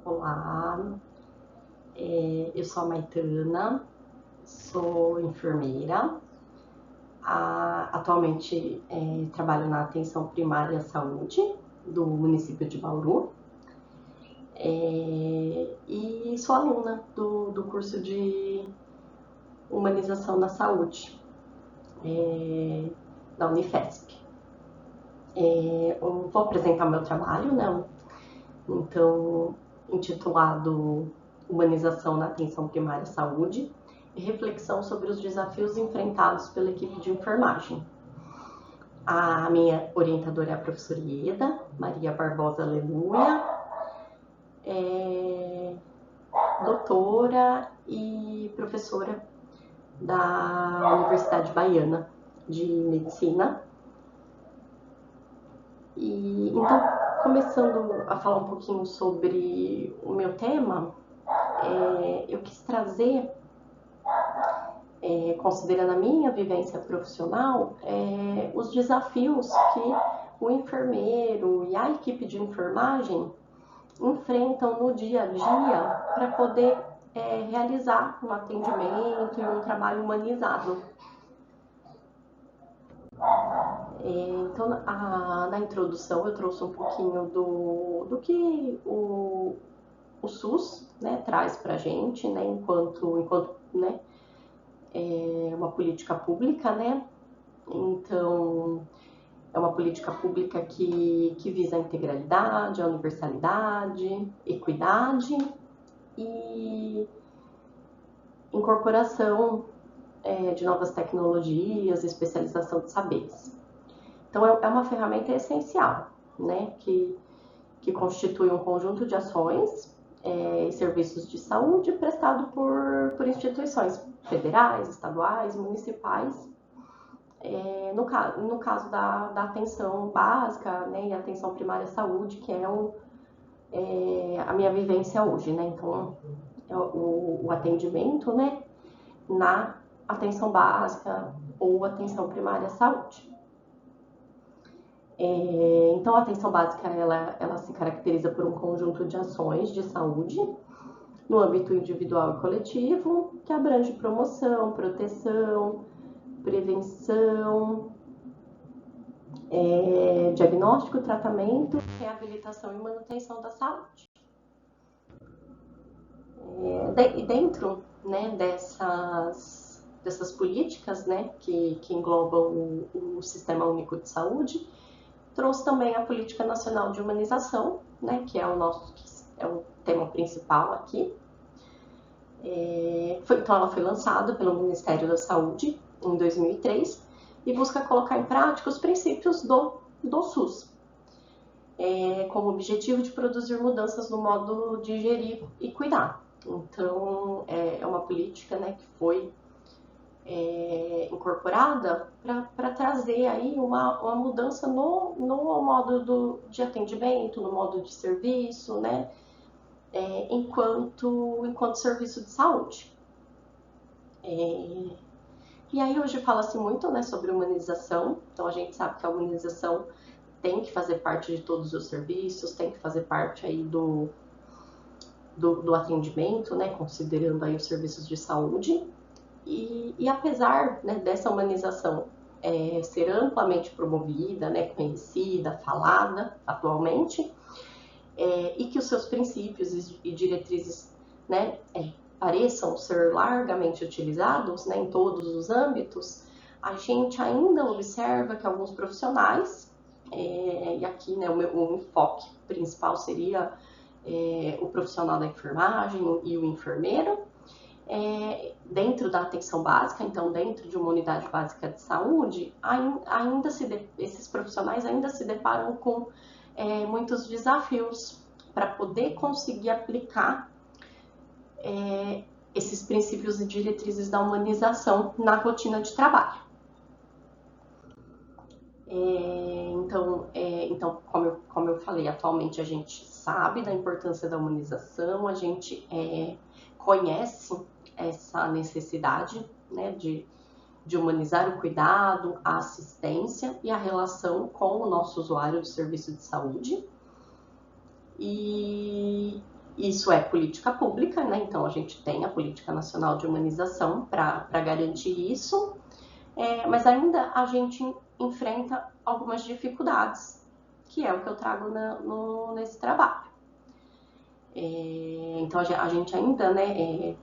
Olá, eu sou a Maitana, sou enfermeira. Atualmente trabalho na atenção primária à saúde do município de Bauru e sou aluna do curso de humanização da saúde da Unifesp. Eu vou apresentar meu trabalho, né? Então, intitulado Humanização na Atenção Primária à Saúde e reflexão sobre os desafios enfrentados pela equipe de enfermagem. A minha orientadora é a professora Ieda Maria Barbosa Aleluia, doutora e professora da Universidade Baiana de Medicina. E então, começando a falar um pouquinho sobre o meu tema, eu quis trazer, considerando a minha vivência profissional, os desafios que o enfermeiro e a equipe de enfermagem enfrentam no dia a dia para poder realizar um atendimento e um trabalho humanizado. Então, na introdução eu trouxe um pouquinho do que o SUS, né, traz para a gente, né, enquanto né, uma política pública, né? Então, é uma política pública que visa a integralidade, a universalidade, equidade e incorporação de novas tecnologias, especialização de saberes. Então, é uma ferramenta essencial, né, que constitui um conjunto de ações e serviços de saúde prestado por instituições federais, estaduais, municipais, no caso da atenção básica, né, e atenção primária à saúde, que é a minha vivência hoje, né? Então, o atendimento, né, na atenção básica ou atenção primária à saúde. Então, a atenção básica, ela se caracteriza por um conjunto de ações de saúde no âmbito individual e coletivo, que abrange promoção, proteção, prevenção, diagnóstico, tratamento, reabilitação e manutenção da saúde. E dentro, né, dessas políticas, né, que englobam o Sistema Único de Saúde, trouxe também a Política Nacional de Humanização, né, que é o tema principal aqui. Então, ela foi lançada pelo Ministério da Saúde em 2003 e busca colocar em prática os princípios do SUS, com o objetivo de produzir mudanças no modo de gerir e cuidar. Então, é uma política, né, que foi incorporada para trazer aí uma mudança no modo de atendimento, no modo de serviço, né, enquanto serviço de saúde. E aí hoje fala-se muito, né, sobre humanização. Então a gente sabe que a humanização tem que fazer parte de todos os serviços, tem que fazer parte aí do atendimento, né, considerando aí os serviços de saúde. E apesar, né, dessa humanização ser amplamente promovida, né, conhecida, falada atualmente, e que os seus princípios e diretrizes, né, pareçam ser largamente utilizados, né, em todos os âmbitos, a gente ainda observa que alguns profissionais, e aqui, né, o enfoque principal seria o profissional da enfermagem e o enfermeiro, dentro da atenção básica, então dentro de uma unidade básica de saúde, esses profissionais ainda se deparam com muitos desafios para poder conseguir aplicar esses princípios e diretrizes da humanização na rotina de trabalho. Então, como eu falei, atualmente a gente sabe da importância da humanização, a gente conhece essa necessidade, né, de humanizar o cuidado, a assistência e a relação com o nosso usuário do serviço de saúde. E Isso é política pública, né? Então a gente tem a Política Nacional de Humanização para garantir isso, mas ainda a gente enfrenta algumas dificuldades, que é o que eu trago nesse trabalho. Então a gente ainda, né,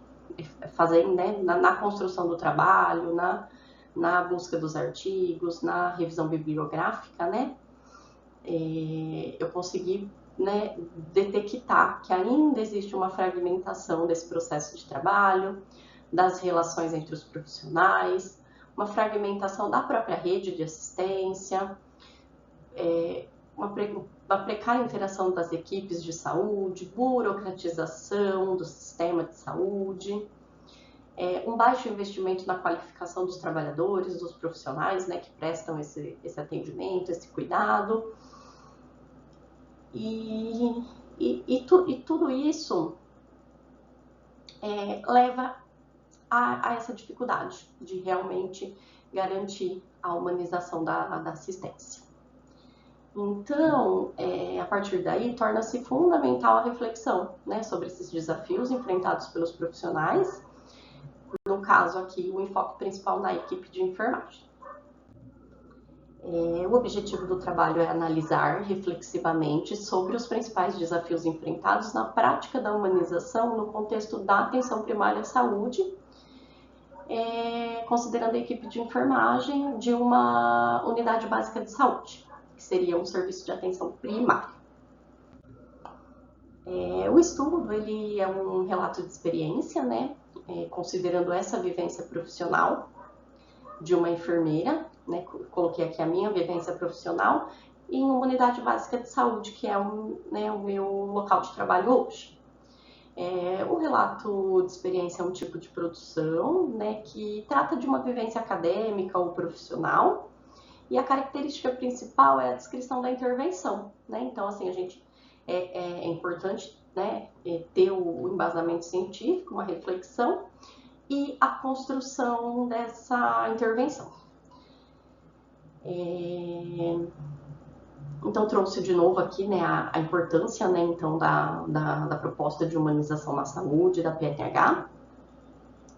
fazendo, né, na construção do trabalho, na busca dos artigos, na revisão bibliográfica, né, eu consegui, né, detectar que ainda existe uma fragmentação desse processo de trabalho, das relações entre os profissionais, uma fragmentação da própria rede de assistência, uma precária interação das equipes de saúde, burocratização do sistema de saúde, um baixo investimento na qualificação dos trabalhadores, dos profissionais, né, que prestam esse atendimento, esse cuidado. E tudo isso leva a essa dificuldade de realmente garantir a humanização da assistência. Então, a partir daí, torna-se fundamental a reflexão, né, sobre esses desafios enfrentados pelos profissionais, no caso aqui, o enfoque principal na equipe de enfermagem. O objetivo do trabalho é analisar reflexivamente sobre os principais desafios enfrentados na prática da humanização no contexto da atenção primária à saúde, considerando a equipe de enfermagem de uma unidade básica de saúde, que seria um serviço de atenção primária. O estudo ele é um relato de experiência, né, considerando essa vivência profissional de uma enfermeira, né, coloquei aqui a minha vivência profissional, em uma unidade básica de saúde, que é o meu local de trabalho hoje. O relato de experiência é um tipo de produção, né, que trata de uma vivência acadêmica ou profissional, e a característica principal é a descrição da intervenção, né? Então, assim, a gente é importante, né, ter o embasamento científico, uma reflexão e a construção dessa intervenção. Então, trouxe de novo aqui, né, a importância, né, então, da proposta de humanização na saúde, da PNH,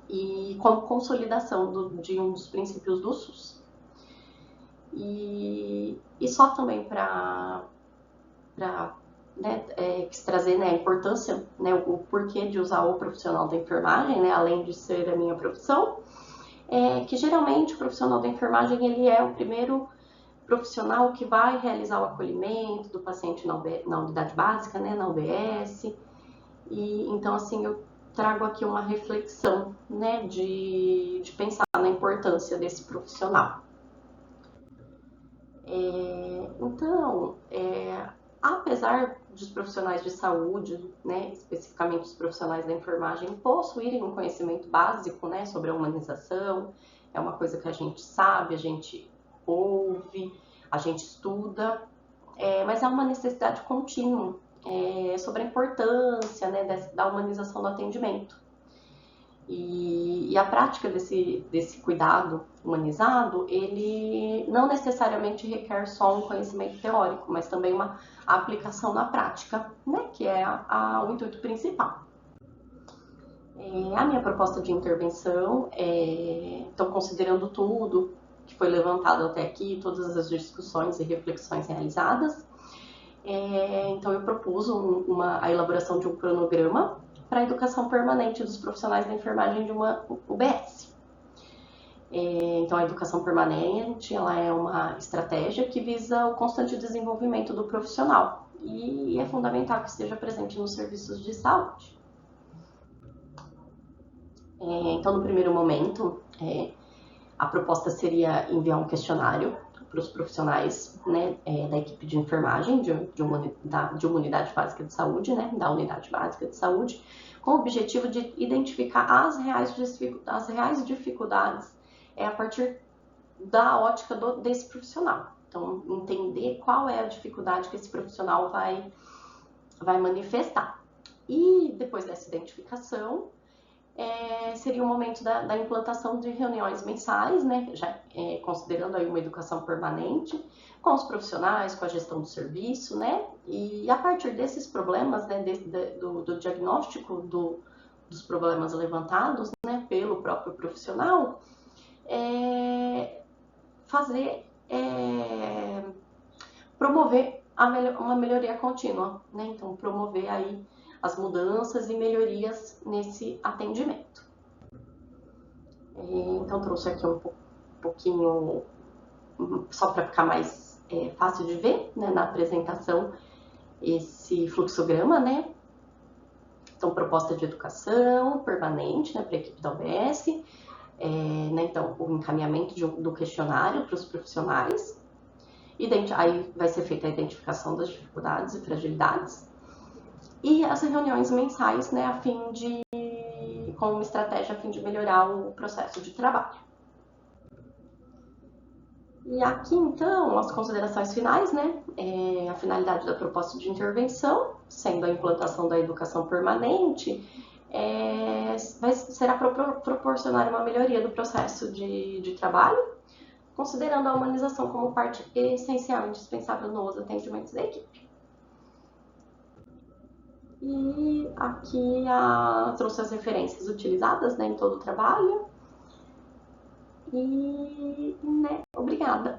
e como consolidação de um dos princípios do SUS. E só também para trazer, né, a importância, né, o porquê de usar o profissional da enfermagem, né, além de ser a minha profissão, que geralmente o profissional da enfermagem ele é o primeiro profissional que vai realizar o acolhimento do paciente na unidade básica, né, na UBS. E então, assim, eu trago aqui uma reflexão, né, de pensar na importância desse profissional. Então, apesar dos profissionais de saúde, né, especificamente os profissionais da enfermagem, possuírem um conhecimento básico, né, sobre a humanização, é uma coisa que a gente sabe, a gente ouve, a gente estuda, mas há uma necessidade contínua sobre a importância, né, da humanização do atendimento. E a prática desse cuidado humanizado, ele não necessariamente requer só um conhecimento teórico, mas também uma aplicação na prática, né, que é o intuito principal. A minha proposta de intervenção, então, considerando tudo que foi levantado até aqui, todas as discussões e reflexões realizadas, então eu propus a elaboração de um cronograma para a educação permanente dos profissionais da enfermagem de uma UBS. Então, a educação permanente ela é uma estratégia que visa o constante desenvolvimento do profissional e é fundamental que esteja presente nos serviços de saúde. Então, no primeiro momento, a proposta seria enviar um questionário para os profissionais, né, da equipe de enfermagem de uma unidade básica de saúde, né, da unidade básica de saúde, com o objetivo de identificar as reais dificuldades a partir da ótica desse profissional. Então, entender qual é a dificuldade que esse profissional vai manifestar. E depois dessa identificação, seria o momento da implantação de reuniões mensais, né, já considerando aí uma educação permanente, com os profissionais, com a gestão do serviço, né, e a partir desses problemas, né, do diagnóstico dos problemas levantados, né, pelo próprio profissional, promover uma melhoria contínua, né, então promover aí as mudanças e melhorias nesse atendimento. Então trouxe aqui um pouquinho, só para ficar mais fácil de ver, né, na apresentação, esse fluxograma, né? Então, proposta de educação permanente, né, para a equipe da OBS, né, então, o encaminhamento do questionário para os profissionais, aí vai ser feita a identificação das dificuldades e fragilidades, e as reuniões mensais, né, com uma estratégia a fim de melhorar o processo de trabalho. E aqui, então, as considerações finais, né? A finalidade da proposta de intervenção, sendo a implantação da educação permanente, será proporcionar uma melhoria do processo de trabalho, considerando a humanização como parte essencial e indispensável nos atendimentos da equipe. E aqui trouxe as referências utilizadas, né, em todo o trabalho. E, né, obrigada.